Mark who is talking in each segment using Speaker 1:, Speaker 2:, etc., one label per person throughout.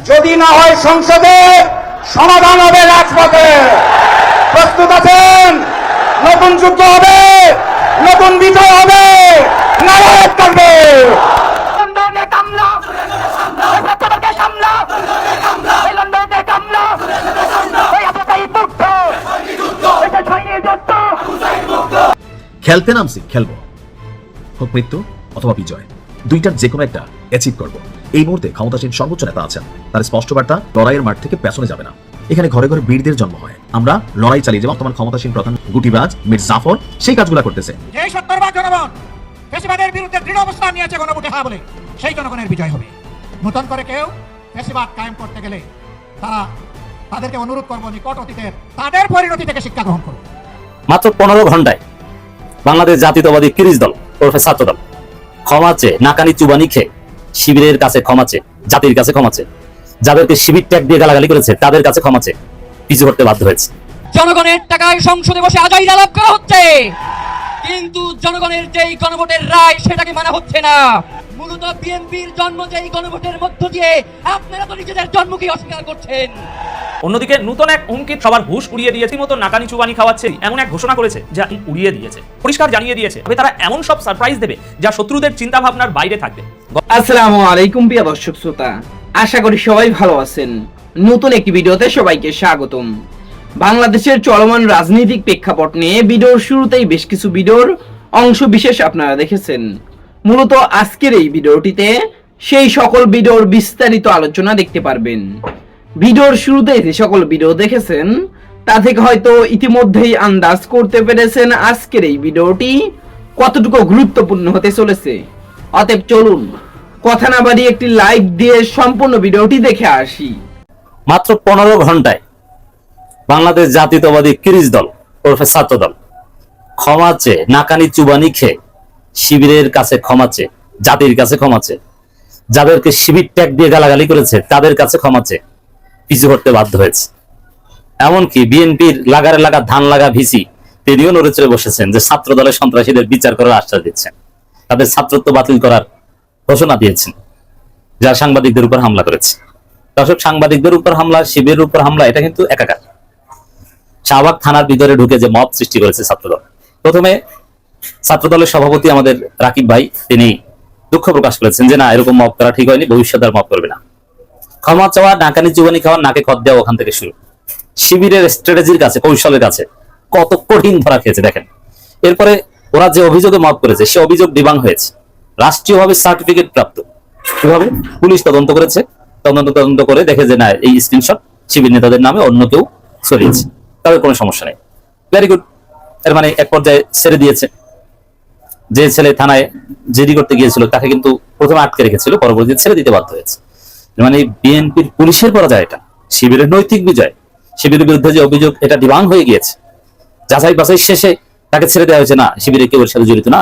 Speaker 1: যদি না হয় সংসদে, সমাধান হবে রাজপথে। প্রস্তুত আছেন? নতুন যুদ্ধ হবে, নতুন বিজয় হবে। নারায়ণ থাকবে।
Speaker 2: খেলতে নামছি, খেলবো, হোক মৃত্যু অথবা বিজয়, দুইটার যে কোনো একটা অ্যাচিভ করবো। এই মুহূর্তে ক্ষমতাসীন সর্বোচ্চ নেতা আছেন, তার স্পষ্ট বার্তা লড়াইয়ের মাঠ থেকে পেছনে যাবে না। এখানে ঘরে ঘরে বীরদের জন্ম হয়। আমরা লড়াই চালিয়ে যে বর্তমান ক্ষমতাসীন প্রধান গুটিবাজ মীর জাফর সেই কাজগুলো করতেছে।
Speaker 3: এই 70 ভাগ জনগণ ফ্যাসিবাদের বিরুদ্ধে দৃঢ় অবস্থান নিয়েছে, গণভোটে হ্যাঁ বলে সেই জনগণের বিজয় হবে। নতুন করে কেউ ফ্যাসিবাদ কায়েম করতে গেলে তাদেরকে অনুরোধ করবো, নিকট অতীতের তাদের পরিণতি থেকে শিক্ষা গ্রহণ করুন।
Speaker 4: মাত্র 15 ঘন্টায় বাংলাদেশ জাতীয়তাবাদী কিরিশ দল ওরফে ছাত্র দল ক্ষমা চেয়ে, নাকানি চুবানি খেয়ে, শিবিরের কাছে ক্ষমা চেয়ে, জাতির কাছে ক্ষমা চেয়ে, যাদেরকে শিবির ট্যাগ দিয়ে গালাগালি করেছে তাদের কাছে ক্ষমা চেয়ে পিছু হতে বাধ্য হয়েছে।
Speaker 5: জনগণের টাকায় সংসদে বসে আজাইরা লাভ করা হচ্ছে, কিন্তু জনগণের যেই গণভোটের রায় সেটাকে মানা হচ্ছে না। মূলত বিএনপির জন্ম যেই গণভোটের মধ্য দিয়ে, আপনারা তো নিজেদের জন্মকে অস্বীকার করছেন।
Speaker 6: অন্যদিকে নতুন এক হুমকি সবার হুঁশ উড়িয়ে দিয়েছে, মতো নাকানি চুবানি খাওয়াচ্ছে এমন এক ঘোষণা করেছে যা উড়িয়ে দিয়েছে, পরিষ্কার জানিয়ে দিয়েছে তবে তারা এমন সব সারপ্রাইজ দেবে যা শত্রুদের চিন্তা ভাবনার বাইরে থাকবে।
Speaker 7: আসসালামু আলাইকুম প্রিয় দর্শক শ্রোতা, আশা করি সবাই ভালো আছেন। নতুন একটি ভিডিওতে সবাইকে স্বাগতম। বাংলাদেশের চলমান রাজনৈতিক প্রেক্ষাপট নিয়ে ভিডিওর শুরুতেই বেশ কিছু ভিডিওর অংশ বিশেষ আপনারা দেখেছেন। মূলত আজকের এই ভিডিওটিতে সেই সকল ভিডিওর বিস্তারিত আলোচনা দেখতে পারবেন। ভিডিওর শুরুতে যে সকল ভিডিও দেখেছেন তা থেকে হয়তো ইতিমধ্যেই আন্দাজ করতে পেরেছেন আজকের এই ভিডিওটি কতটুকু গুরুত্বপূর্ণ হতে চলেছে। অতএব চলুন কথা না বাড়িয়ে একটি লাইক দিয়ে সম্পূর্ণ ভিডিওটি দেখে আসি।
Speaker 4: মাত্র 15 ঘন্টায় বাংলাদেশ জাতীয়তাবাদী কিরিশ দল ওরফে ছাত্র দল ক্ষমা চেয়ে, নাকানি চুবানি খেয়ে, শিবিরের কাছে ক্ষমা চেয়ে, জাতির কাছে ক্ষমা চেয়ে, যাদেরকে শিবির ট্যাগ দিয়ে গালাগালি করেছে তাদের কাছে ক্ষমা চেয়ে পিছু হতে বাধ্য হয়েছে। এমনকি বিএনপির লাগারে লাগা ধান লাগা ভিসি তিনিও নড়ে চড়ে বসেছেন যে ছাত্র দলের সন্ত্রাসীদের বিচার করার আশ্বাস দিচ্ছেন, তাদের ছাত্রত্ব বাতিল করার ঘোষণা দিয়েছেন, যা সাংবাদিকদের উপর হামলা করেছে। দর্শক, সাংবাদিকদের উপর হামলা, শিবিরের উপর হামলা, এটা কিন্তু একাকার। শাহবাগ থানার ভিতরে ঢুকে যে মব সৃষ্টি করেছে ছাত্রদল, প্রথমে ছাত্রদলের সভাপতি আমাদের রাকিব ভাই তিনি দুঃখ প্রকাশ করেছেন যে না, এরকম মব করা ঠিক হয়নি, ভবিষ্যতে আর মব করবে না। ক্ষমা চাওয়া, নাকানি চুবানি খাওয়া, নাকে খত দেওয়া ওখান থেকে শুরু। শিবিরের স্ট্র্যাটেজির কাছে, কৌশলের কাছে কত কঠিন ধরা খেয়েছে দেখেন। এরপরে ওরা যে অভিযোগে মব করেছে সে অভিযোগ ডিবাং হয়েছে, রাষ্ট্রীয়ভাবে সার্টিফিকেট প্রাপ্ত। কিভাবে? পুলিশ তদন্ত করেছে, তদন্ত করে দেখে যে না, এই স্ক্রিনশট শিবির নেতাদের নামে অন্য কেউ ছড়িয়েছে, তবে কোনো সমস্যা নেই। Very good. এর মানে এক পর্যায়ে ছেড়ে দিয়েছে। যে ছেলে থানায় জিডি করতে গিয়েছিল তাকে কিন্তু প্রথমে আটকে রেখেছিল, পরবর্তীতে ছেড়ে দিতে বাধ্য হয়েছে। মানে বিএনপির পুলিশের পরাজয়, এটা শিবিরের নৈতিক বিজয়। শিবিরের বিরুদ্ধে যে অভিযোগ এটা ডিবাং হয়ে গিয়েছে, যাচাই বাছাই শেষে তাকে ছেড়ে দেওয়া হয়েছে। না, শিবিরের কেউ এর সাথে জড়িত না।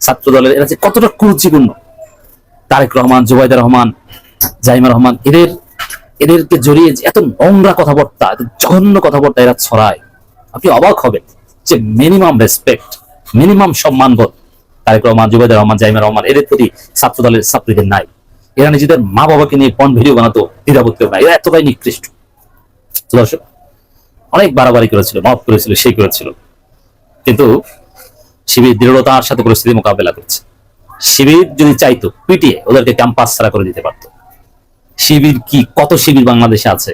Speaker 4: ছাত্র দলের এরা যে কতটা কুরুচিপূর্ণ, তারেক রহমান, জুবাইদা রহমান, জাইমা রহমান, এদেরকে জড়িয়ে এত নোংরা কথাবার্তা, এত জঘন্য কথাবার্তা এরা ছড়ায়, আপনি অবাক হবেন যে মিনিমাম রেসপেক্ট, মিনিমাম সম্মানবোধ তারেক রহমান, জুবাইদা রহমান, জাইমা রহমান এদের প্রতি ছাত্র দলের ছাত্রীদের নাই। এরা নিজেদের মা বাবাকে নিয়ে পর্ন ভিডিও বানাতো, দ্বিধাবোধ কেউ নাই, এরা এতটাই নিকৃষ্ট। দর্শক, অনেক বাড়াবাড়ি করেছিল, মাফ করেছিল, সেই করেছিল, কিন্তু শিবির দৃঢ়তার সাথে পরিস্থিতি মোকাবেলা করছে। শিবির যদি চাইতো পিটিয়ে ওদেরকে ক্যাম্পাস ছাড়া করে দিতে পারতো। শিবির কি, কত শিবির বাংলাদেশে আছে।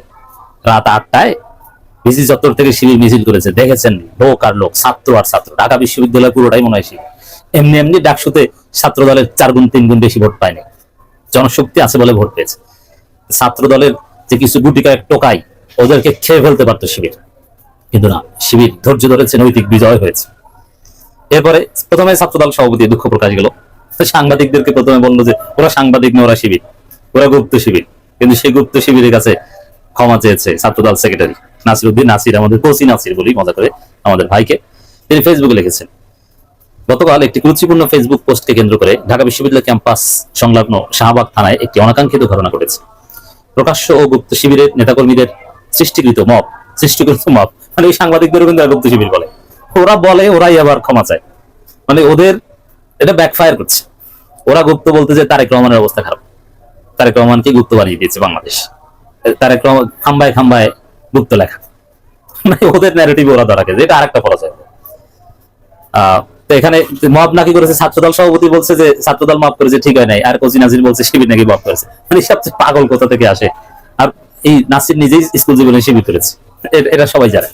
Speaker 4: রাত 8টায় ভিসি চত্বর থেকে শিবির মিছিল করেছে, দেখেছেন লোক আর লোক, ছাত্র আর ছাত্র। ঢাকা বিশ্ববিদ্যালয় পুরোটাই মনে হয় শিবির। এমনি ডাকসুতে ছাত্র দলের 4 গুণ 3 গুণ বেশি ভোট পায়নি, জনশক্তি আছে বলে ভোট পেয়েছে। ছাত্র দলের যে কিছু গুটি কয়েক টোকাই, ওদেরকে খেয়ে ফেলতে পারতো শিবির, কিন্তু না, শিবির ধৈর্য ধরেছে, নৈতিক বিজয় হয়েছে। এরপরে প্রথমে ছাত্রদল সভাপতি দুঃখ প্রকাশ গেল, সাংবাদিকদেরকে প্রথমে বললো যে ওরা সাংবাদিক না, ওরা শিবির, ওরা গুপ্ত শিবির। কিন্তু সেই গুপ্ত শিবিরের কাছে ক্ষমা চেয়েছে ছাত্রদল সেক্রেটারি নাসিরউদ্দিন নাসির, আমাদের কোচি নাসির বলি মজা করে আমাদের ভাইকে। তিনি ফেসবুকে লিখেছেন, গতকাল একটি গুরুত্বপূর্ণ ফেসবুক পোস্টকে কেন্দ্র করে ঢাকা বিশ্ববিদ্যালয় ক্যাম্পাস সংলগ্ন শাহবাগ থানায় একটি অনাকাঙ্ক্ষিত ঘটনা ঘটেছে। প্রকাশ্য ও গুপ্ত শিবিরের নেতাকর্মীদের সৃষ্টিকৃত মব, মানে এই সাংবাদিকদেরও কিন্তু গুপ্ত শিবির বলে। ওরা বলে, ওরাই আবার ক্ষমা চায়, মানে ওদের এটা ব্যাকফায়ার করছে। ওরা গুপ্ত বলতে যে তারেক রহমানের অবস্থা খারাপ, তারেক রহমানকে গুপ্ত বানিয়ে দিয়েছে বাংলাদেশ। তারেক রহমান খাম্বায় খাম্বায় গুপ্ত লেখা, মানে ওদের ন্যারেটিভ ওরা ধরা গেছে, এটা আরেকটা পরাজয়। তো এখানে মব নাকি করেছে, ছাত্রদল সভাপতি বলছে যে ছাত্রদল মাফ করেছে, ঠিক হয় নাই, আর কোচি নাজির বলছে শিবির নাকি মাফ করেছে। মানে সবচেয়ে পাগল কোথা থেকে আসে। আর এই নাসির নিজেই স্কুল জীবনে শিবির করেছে, এটা সবাই জানে।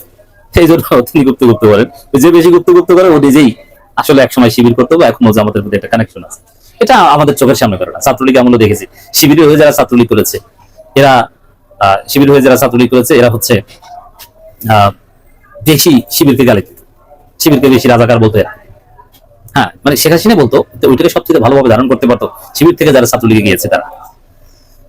Speaker 4: সেই জন্য তিনি গুপ্ত গুপ্ত বলেন, যে বেশি গুপ্ত গুপ্ত করে ও নিজেই আসলে একসময় শিবির করতে হবে, এখন জামাতের প্রতি একটা কানেকশন আছে। এটা আমাদের চোখের সামনে করে না। ছাত্রলীগ আমলে দেখেছি শিবির হয়ে যারা ছাত্রলীগ করেছে, এরা শিবির হয়ে যারা ছাত্রলীগ করেছে এরা হচ্ছে বেশি শিবিরকে গালি দিত, শিবিরকে বেশি রাজাকার বলতো এরা। হ্যাঁ, মানে শেখ হাসিনা বলতো ওইটাকে সবচেয়ে ভালোভাবে ধারণ করতে পারতো শিবির থেকে যারা ছাত্রলীগে গিয়েছে তারা।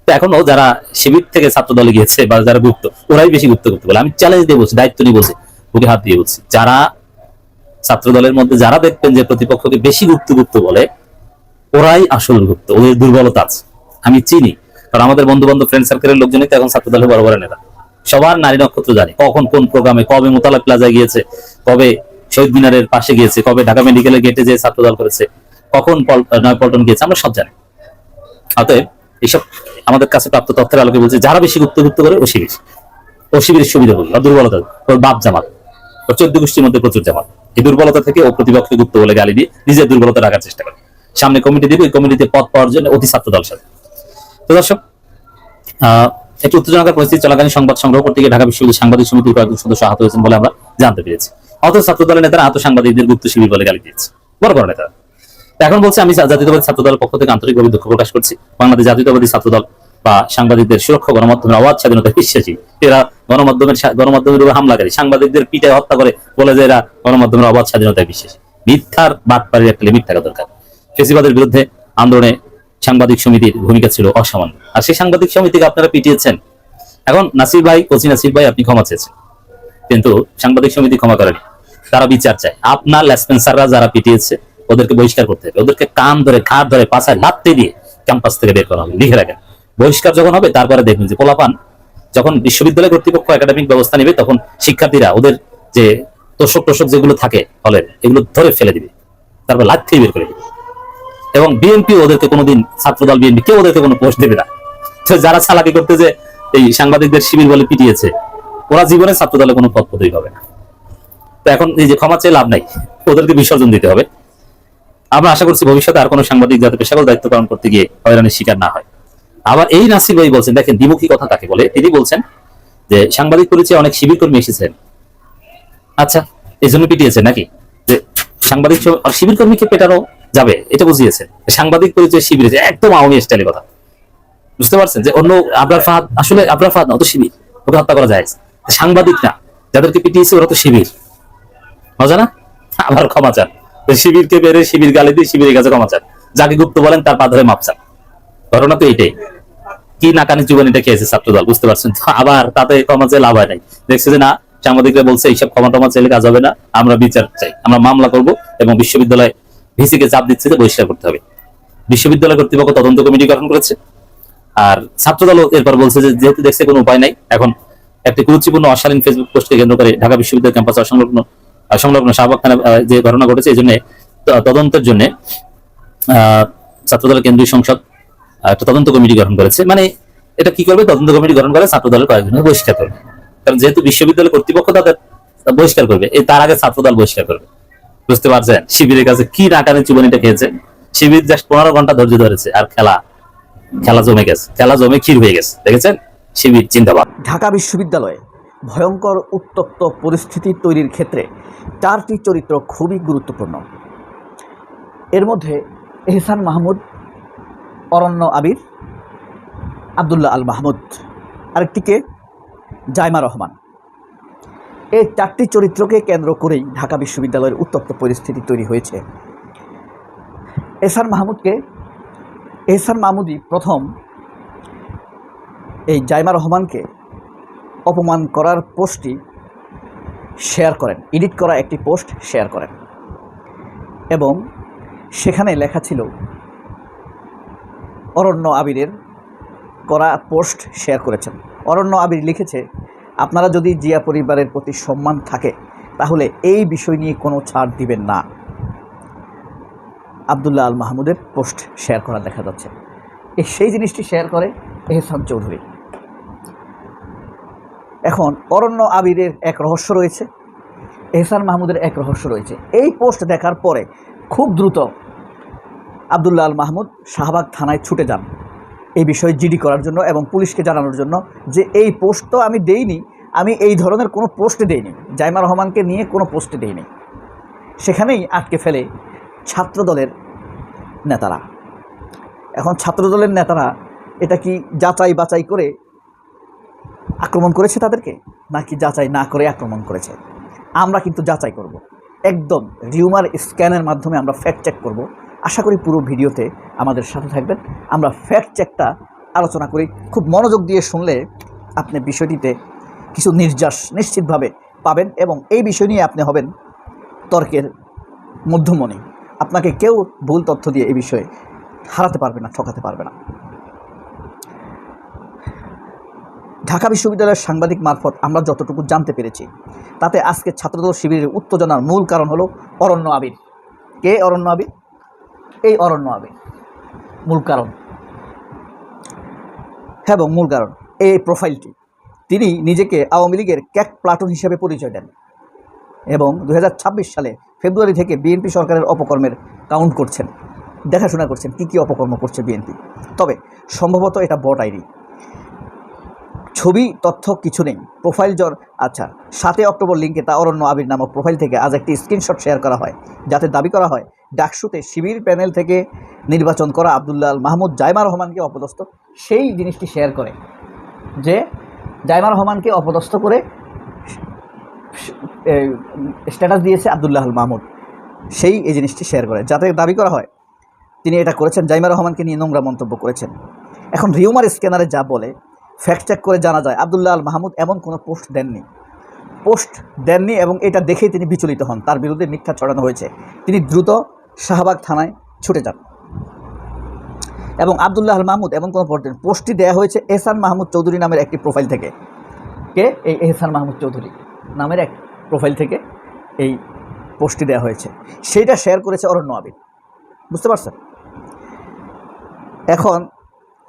Speaker 4: তো এখনো যারা শিবির থেকে ছাত্র দলে গিয়েছে বা যারা গুপ্ত, ওরাই বেশি গুপ্ত গুপ্ত বলে। আমি চ্যালেঞ্জ দিয়ে বলছি, দায়িত্ব নিয়ে বলছি, বুকে হাত দিয়ে বলছি, যারা ছাত্র দলের মধ্যে যারা দেখবেন যে প্রতিপক্ষকে বেশি গুপ্ত গুপ্ত বলে, ওরাই আসল গুপ্ত, ওদের দুর্বলতা আছে। আমি চিনি, কারণ আমাদের বন্ধু বান্ধব ফ্রেন্ড সার্কেলের লোকজনই তো এখন ছাত্র দলের বড় বড় নেতা। সবার নারী নক্ষত্র জানে, কখন কোন প্রোগ্রামে, কবে মোতালা প্লাজায় গিয়েছে, কবে শহীদ মিনারের পাশে গিয়েছে, কবে ঢাকা মেডিকেলের গেটে যে ছাত্র দল করেছে, কখন নয়পল্টন গিয়েছে, আমরা সব জানি। অতএব এইসব আমাদের কাছে প্রাপ্ত তথ্যের আলোকে বলছে, যারা বেশি গুপ্ত গুপ্ত করে ও শিবিরের সুবিধা বলবে, আর দুর্বলতা ওর বাপ জামাত, ওর 14 গোষ্ঠীর মধ্যে প্রচুর জামাত। এই দুর্বলতা থেকে ও প্রতিপক্ষকে গুপ্ত বলে গালি দিয়ে নিজের দুর্বলতা রাখার চেষ্টা করে। সামনে কমিটি দিবে, ওই কমিটিতে পদ পাওয়ার জন্য অতি ছাত্র দল সাথে। তো দর্শক, একটি উত্তেজনকর পরিস্থিতি চলাকালীন সংবাদ সংগ্রহ করতে গিয়ে ঢাকা বিশ্ববিদ্যালয় সাংবাদিক সমিতির কয়েকজন সদস্য আহত হয়েছেন বলে আমরা জানতে পেরেছি। অথচ ছাত্র দলের নেতারা আহত সাংবাদিকদের গুপ্ত শিবির বলে গালি দিয়েছে, বড় বড় নেতারা। এখন বলছে, আমি জাতীয়তাবাদী ছাত্র দলের পক্ষ থেকে আন্তরিকভাবে দুঃখ প্রকাশ করছি। বাংলাদেশ জাতীয়তাবাদী ছাত্র দল বা সাংবাদিকদের সুরক্ষা, গণমাধ্যমের অবাধ স্বাধীনতা বিশ্বাসী। এরা গণমাধ্যমের উপর হামলাকারী, সাংবাদিকদের পিটায় হত্যা করে, বলে যে এরা গণমাধ্যমের অবাধ স্বাধীনতায় বিশ্বাসী। মিথ্যার বাটপাড়ির একটা লিমিট থাকা দরকার। ফেসিবাদের বিরুদ্ধে আন্দোলনে সাংবাদিক সমিতির ভূমিকা ছিল অসামান্য, আর সেই সাংবাদিক সমিতিকে আপনারা পিটিয়েছেন। এখন নাসির ভাই, কোচি নাসির ভাই, আপনি ক্ষমা চেয়েছেন, কিন্তু সাংবাদিক সমিতি ক্ষমা করেনি, তারা বিচার চায়। আপনার লেসপেন্সাররা যারা পিটিয়েছে ওদেরকে বহিষ্কার করতে হবে, ওদেরকে কান ধরে, ঘাট ধরে, পাছায় লাথি দিয়ে ক্যাম্পাস থেকে বের করা হবে। লিখে রাখেন, বহিষ্কার যখন হবে তারপরে দেখবেন যে পোলাপান, যখন বিশ্ববিদ্যালয় কর্তৃপক্ষ একাডেমিক ব্যবস্থা নেবে, তখন শিক্ষার্থীরা ওদের যে তোষক যেগুলো থাকে হলের, এগুলো ধরে ফেলে দিবে, তারপর লাথি বের করে দিবে। এবং বিএনপি ওদেরকে কোনোদিন, ছাত্রদল বিএনপি কেউ ওদেরকে কোনো পোস্ট দেবে না। তো যারা চালাকি করতে যে এই সাংবাদিকদের শিবির বলে পিটিয়েছে, ওরা জীবনে ছাত্রদলে কোনো পদ পদবি হবে না। তো এখন এই যে ক্ষমা চেয়ে লাভ নাই, ওদেরকে বিসর্জন দিতে হবে। আমরা আশা করছি ভবিষ্যতে আর কোনো সাংবাদিক যাতে পেশাগত দায়িত্ব পালন করতে গিয়ে হয়রানির শিকার না হয়। আবার এই নাসির ভাই বলছেন, দেখেন দ্বিমুখী কথা তাকে বলে, তিনি বলছেন যে সাংবাদিক পরিচয়ে অনেক শিবির কর্মী এসেছেন। আচ্ছা, এই জন্য পিটিয়েছেন নাকি? যে সাংবাদিক শিবির কর্মীকে পেটানো যাবে, এটা বুঝিয়েছেন। সাংবাদিক পরিচয় শিবির, একদম আওয়ামী স্টাইলের কথা, বুঝতে পারছেন? যে অন্য আবরার ফাহাদ, আসলে আবরার ফাহাদ না, ও তো শিবির, ওকে হত্যা করা যায়। সাংবাদিক না, যাদেরকে পিটিয়েছে ওরা তো শিবির, মজা না? আবার ক্ষমা চান, শিবিরকে বেড়ে শিবির গালি দিয়ে শিবিরের কাছে ক্ষমা চান, যাকে গুপ্ত বলেন তার পা ধরে মাপ চান। ঘটনা তো এইটাই। কি নাকানি চুবানিটা খেয়েছে ছাত্রদল, বুঝতে পারছেন তো? আবার তাতে ক্ষমা চেয়ে লাভ হয় নাই। দেখছে যে না, সাংবাদিকরা বলছে এইসব ক্ষমা টমা চাইলে কাজ হবে না, আমরা বিচার চাই, আমরা মামলা করব, এবং বিশ্ববিদ্যালয় ভিসিকে চাপ দিচ্ছে যে বহিষ্কার করতে হবে। বিশ্ববিদ্যালয় কর্তৃপক্ষ তদন্ত কমিটি গঠন করেছে। আর ছাত্রদল এরপর বলছে যে যেহেতু দেখছে কোনো উপায় নাই, এখন একটি গুরুত্বপূর্ণ অশালীন ফেসবুক পোস্টকে কেন্দ্র করে ঢাকা বিশ্ববিদ্যালয় ক্যাম্পাস সংলগ্ন শাহবাগ থানা যে ঘটনা ঘটেছে, এই জন্য তদন্তের জন্য ছাত্রদলের কেন্দ্রীয় সংসদ একটা তদন্ত কমিটি গঠন করেছে। মানে এটা কি করবে? তদন্ত কমিটি গঠন করে ছাত্রদলের কয়েকজনকে বহিষ্কার করবে, কারণ যেহেতু বিশ্ববিদ্যালয় কর্তৃপক্ষ তাদের বহিষ্কার করবে, তার আগে ছাত্রদল বহিষ্কার করবে। বুঝতে পারছেন শিবিরের কাছে কি নাকানি চুবানিটা খেয়েছে? শিবির জাস্ট 15 ঘন্টা ধৈর্য ধরেছে, আর খেলা জমে গেছে, খেলা জমে ক্ষীর হয়ে গেছে। দেখেছেন? শিবির জিন্দাবাদ।
Speaker 8: ঢাকা বিশ্ববিদ্যালয়ে ভয়ঙ্কর উত্তপ্ত পরিস্থিতি তৈরির ক্ষেত্রে 4টি চরিত্র খুবই গুরুত্বপূর্ণ। এর মধ্যে এহসান মাহমুদ, অরণ্য আবির, আব্দুল্লাহ আল মাহমুদ, আরেকটিকে জাইমা রহমান। এই 4টি চরিত্রকে কেন্দ্র করেই ঢাকা বিশ্ববিদ্যালয়ের উত্তপ্ত পরিস্থিতি তৈরি হয়েছে। এহসান মাহমুদই প্রথম এই জাইমা রহমানকে অপমান করার পোস্টটি শেয়ার করেন, এডিট করা একটি পোস্ট শেয়ার করেন, এবং সেখানে লেখা ছিল অরণ্য আবিরের করা পোস্ট শেয়ার করেছেন। অরণ্য আবির লিখেছে, আপনারা যদি জিয়া পরিবারের প্রতি সম্মান থাকে তাহলে এই বিষয় নিয়ে কোনো ছাড় দিবেন না। আব্দুল্লাহ আল মাহমুদের পোস্ট শেয়ার করা দেখা যাচ্ছে। সেই জিনিসটি শেয়ার করে এহসান চৌধুরী। এখন অরণ্য আবিরের এক রহস্য রয়েছে, এহসান মাহমুদের এক রহস্য রয়েছে। এই পোস্ট দেখার পরে খুব দ্রুত আবদুল্লাহ আল মাহমুদ শাহবাগ থানায় ছুটে যান এই বিষয়ে জিডি করার জন্য এবং পুলিশকে জানানোর জন্য যে এই পোস্ট তো আমি দেইনি, আমি এই ধরনের কোনো পোস্টে দেইনি, জাইমা রহমানকে নিয়ে কোনো পোস্টে দেইনি। সেখানেই আটকে ফেলে ছাত্রদলের নেতারা। এখন ছাত্রদলের নেতারা এটা কি যাচাই বাছাই করে আক্রমণ করেছে তাদেরকে, নাকি যাচাই না করে আক্রমণ করেছে? আমরা কিন্তু যাচাই করব, একদম রিউমার স্ক্যানের মাধ্যমে আমরা ফ্যাক্ট চেক করব। আশা করি পুরো ভিডিওতে আমাদের সাথে থাকবেন। আমরা ফ্যাক্ট চেকটা আলোচনা করি, খুব মনোযোগ দিয়ে শুনলে আপনি বিষয়টিতে কিছু নির্যাস নিশ্চিতভাবে পাবেন এবং এই বিষয় নিয়ে আপনি হবেন তর্কের মধ্যমণি। আপনাকে কেউ ভুল তথ্য দিয়ে এই বিষয়ে হারাতে পারবে না, ঠকাতে পারবে না। ঢাকা বিশ্ববিদ্যালয়ের সাংবাদিক মারফত আমরা যতটুকু জানতে পেরেছি তাতে আজকে ছাত্রদল শিবিরের উত্তেজনার মূল কারণ হলো অরণ্য আবির। কে অরণ্য আবির? এই অরণ্য আবির মূল কারণ, এবং মূল কারণ এই প্রোফাইলটি। তিনি নিজেকে আওয়ামী লীগের ক্যাক প্লাটুন হিসেবে পরিচয় দেন এবং 2026 সালে ফেব্রুয়ারি থেকে বিএনপি সরকারের অপকর্মের কাউন্ট করছেন, দেখাশোনা করছেন কী কী অপকর্ম করছে বিএনপি। তবে সম্ভবত এটা বট আইডি, ছবি তথ্য কিছু নেই। প্রোফাইল আচ্ছা, 7 অক্টোবর লিঙ্কে তা অরণ্য আবির নামক প্রোফাইল থেকে আজ একটি স্ক্রিনশট শেয়ার করা হয়, যাতে দাবি করা হয় ডাকসুতে শিবির প্যানেল থেকে নির্বাচন করা আবদুল্লাহ আল মাহমুদ জাইমা রহমানকে অপদস্থ। সেই জিনিসটি শেয়ার করে যে জাইমা রহমানকে অপদস্থ করে স্ট্যাটাস দিয়েছে আবদুল্লাহ আল মাহমুদ, এই জিনিসটি শেয়ার করে, যাতে দাবি করা হয় তিনি এটা করেছেন, জাইমা রহমানকে নিয়ে নোংরা মন্তব্য করেছেন। এখন রিউমার স্ক্যানারে যা বলে ফ্যাক্ট চেক করে জানা যায় আবদুল্লাহ আল মাহমুদ এমন কোনো পোস্ট দেননি এবং এটা দেখেই তিনি বিচলিত হন, তার বিরুদ্ধে মিথ্যা ছড়ানো হয়েছে। তিনি দ্রুত শাহবাগ থানায় ছুটে যান এবং আবদুল্লাহ আল মাহমুদ এমন কোনো পোস্টটি দেওয়া হয়েছে এহসান মাহমুদ চৌধুরী নামের একটি প্রোফাইল থেকে। কে? এই এহসান মাহমুদ চৌধুরী নামের এক প্রোফাইল থেকে এই পোস্টটি দেওয়া হয়েছে, সেইটা শেয়ার করেছে অরণ্য আবির। বুঝতে পারছেন? এখন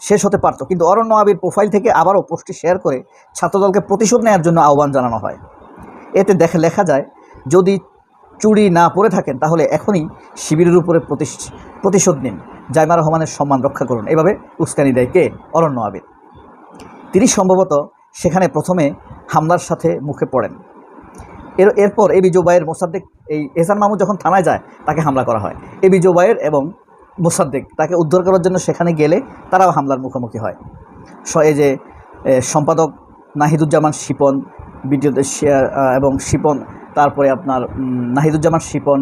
Speaker 8: শেষ হতে পারত, কিন্তু অরণ্য আবির প্রোফাইল থেকে আবারও পোস্টটি শেয়ার করে ছাত্রদলকে প্রতিশোধ নেওয়ার জন্য আহ্বান জানানো হয়। এতে লেখা যায়, যদি চুরি না পরে থাকেন তাহলে এখনই শিবিরের উপরে প্রতিশোধ নিন, জাইমা রহমানের সম্মান রক্ষা করুন। এভাবে উস্কানি দেয় কে? অরণ্য আবির। তিনি সম্ভবত সেখানে প্রথমে হামলার সাথে মুখে পড়েন। এরপর এবি জোবায়ের, মোসাদ্দেক, এই এহসান মাহমুদ যখন থানায় যায় তাকে হামলা করা হয়। এবি জোবায়ের এবং মোসাদ্দেক তাকে উদ্ধার করার জন্য সেখানে গেলে তারাও হামলার মুখোমুখি হয়। এই যে সম্পাদক নাহিদুজ্জামান শিপন ভিডিওতে এবং শিপন, তারপরে আপনার নাহিদুজ্জামান শিপন,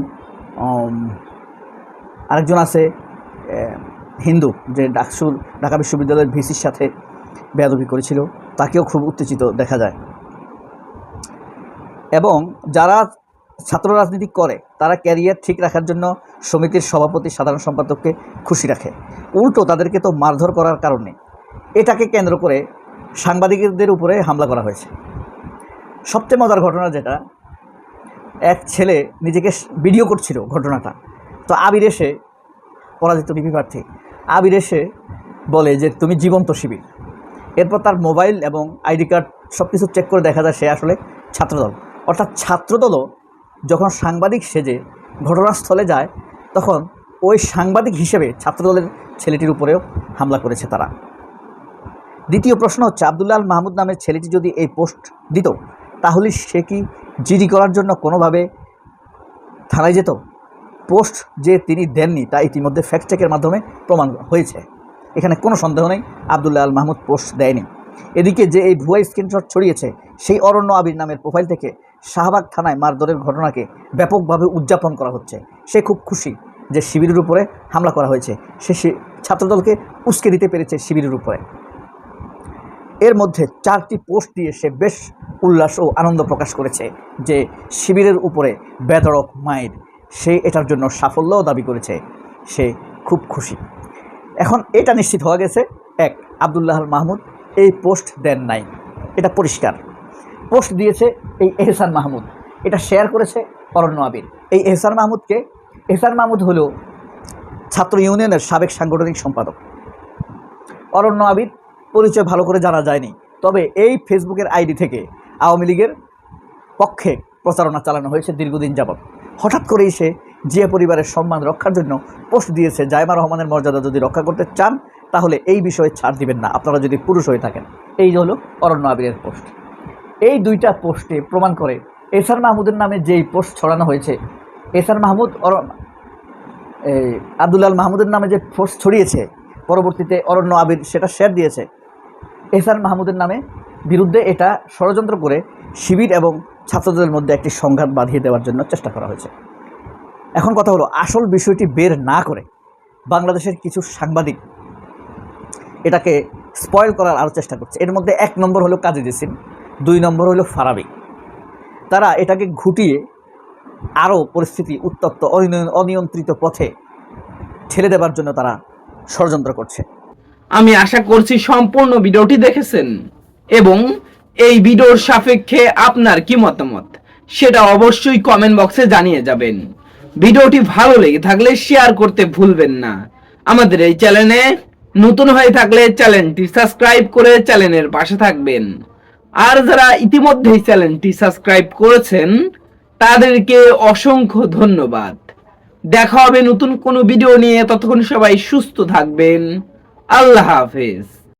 Speaker 8: আরেকজন আছে হিন্দু, যে ঢাকা বিশ্ববিদ্যালয়ের ভিসির সাথে বেয়াদবি করেছিল, তাকেও খুব উত্তেজিত দেখা যায়। এবং যারা ছাত্র রাজনীতি করে তারা ক্যারিয়ার ঠিক রাখার জন্য সমিতির সভাপতি, সাধারণ সম্পাদককে খুশি রাখে, উল্টো তাদেরকে তো মারধর করার কারণে এটাকে কেন্দ্র করে সাংবাদিকদের উপরে হামলা করা হয়েছে। সবচেয়ে মজার ঘটনা যেটা, এক ছেলে নিজেকে ভিডিও করছিল ঘটনাটা, তো আবির এসে, পরাজিত বিপি প্রার্থী আবির এসে বলে যে তুমি জীবন্ত শিবির। এরপর তার মোবাইল এবং আইডি কার্ড সব কিছু চেক করে দেখা যায় সে আসলে ছাত্রদল। অর্থাৎ ছাত্রদলও যখন সাংবাদিক সেজে ঘটনাস্থলে যায় তখন ওই সাংবাদিক হিসেবে ছাত্রদলের ছেলেটির উপরেও হামলা করেছে তারা। দ্বিতীয় প্রশ্ন হচ্ছে, আবদুল্লাহ আল মাহমুদ নামের ছেলেটি যদি এই পোস্ট দিত তাহলে সে কি জিডি করার জন্য কোনোভাবে থানায় যেত? পোস্ট যে তিনি দেননি তা ইতিমধ্যে ফ্যাক্ট চেকের মাধ্যমে প্রমাণ হয়েছে, এখানে কোনো সন্দেহ নেই আবদুল্লাহ আল মাহমুদ পোস্ট দেয়নি। এদিকে যে এই ভুয়া স্ক্রিনশট ছড়িয়েছে সেই অরণ্য আবির নামের প্রোফাইল থেকে শাহবাগ থানায় মারধরের ঘটনাকে ব্যাপকভাবে উদযাপন করা হচ্ছে। সে খুব খুশি যে শিবিরের উপরে হামলা করা হয়েছে, সে ছাত্রদলকে উস্কে দিতে পেরেছে শিবিরের উপরে। এর মধ্যে 4টি পোস্ট দিয়ে সে বেশ উল্লাস ও আনন্দ প্রকাশ করেছে যে শিবিরের উপরে বেধড়ক মায়ের, সে এটার জন্য সাফল্যও দাবি করেছে, সে খুব খুশি। এখন এটা নিশ্চিত হওয়া গেছে, এক, আবদুল্লাহ আল মাহমুদ এই পোস্ট দেন নাই, এটা পরিষ্কার। পোস্ট দিয়েছে এই এহসান মাহমুদ, এটা শেয়ার করেছে অরণ্য আবির। এই এহসান মাহমুদকে, এহসান মাহমুদ হলো ছাত্র ইউনিয়নের সাবেক সাংগঠনিক সম্পাদক। অরণ্য আবির পরিচয় ভালো করে জানা যায়নি, তবে এই ফেসবুকের আইডি থেকে আওয়ামী লীগের পক্ষে প্রচারণা চালানো হয়েছে দীর্ঘদিন যাবৎ। হঠাৎ করেই সে জিয়া পরিবারের সম্মান রক্ষার জন্য পোস্ট দিয়েছে, জায়মা রহমানের মর্যাদা যদি রক্ষা করতে চান তাহলে এই বিষয়ে ছাড় দিবেন না আপনারা যদি পুরুষ হয়ে থাকেন। এই হলো অরণ্য আবিরের পোস্ট। এই দুইটা পোস্টে প্রমাণ করে এহসান মাহমুদের নামে যেই পোস্ট ছড়ানো হয়েছে, এহসান মাহমুদ আব্দুল্লাল মাহমুদের নামে যে পোস্ট ছড়িয়েছে, পরবর্তীতে অরণ্য আবির সেটা শেয়ার দিয়েছে, এহসান মাহমুদের নামে বিরুদ্ধে এটা ষড়যন্ত্র করে শিবির এবং ছাত্রদের মধ্যে একটি সংঘাত বাঁধিয়ে দেওয়ার জন্য চেষ্টা করা হয়েছে। এখন কথা হলো, আসল বিষয়টি বের না করে বাংলাদেশের কিছু সাংবাদিক এটাকে স্পয়েল করার আরও চেষ্টা করছে। এর মধ্যে 1 নম্বর হলো কাজী জেসিম, 2 নম্বর হলো ফারাবি। তারা এটাকে ঘুটিয়ে আরও পরিস্থিতি উত্তপ্ত অনিয়ন্ত্রিত পথে ঠেলে দেওয়ার জন্য তারা ষড়যন্ত্র করছে।
Speaker 7: আমি আশা করছি সম্পূর্ণ ভিডিওটি দেখেছেন এবং এই ভিডিওর সাপেক্ষে আপনার কি মতামত সেটা অবশ্যই কমেন্ট বক্সে জানিয়ে যাবেন। ভিডিওটি ভালো লেগে থাকলে শেয়ার করতে ভুলবেন না। আমাদের এই চ্যানেলে নতুন হয়ে থাকলে চ্যানেলটি সাবস্ক্রাইব করে চ্যানেলের পাশে থাকবেন। আর যারা ইতিমধ্যেই চ্যানেলটি সাবস্ক্রাইব করেছেন তাদেরকে অসংখ্য ধন্যবাদ। দেখা হবে নতুন কোনো ভিডিও নিয়ে, ততক্ষণ সবাই সুস্থ থাকবেন। আল্লাহ হাফেজ।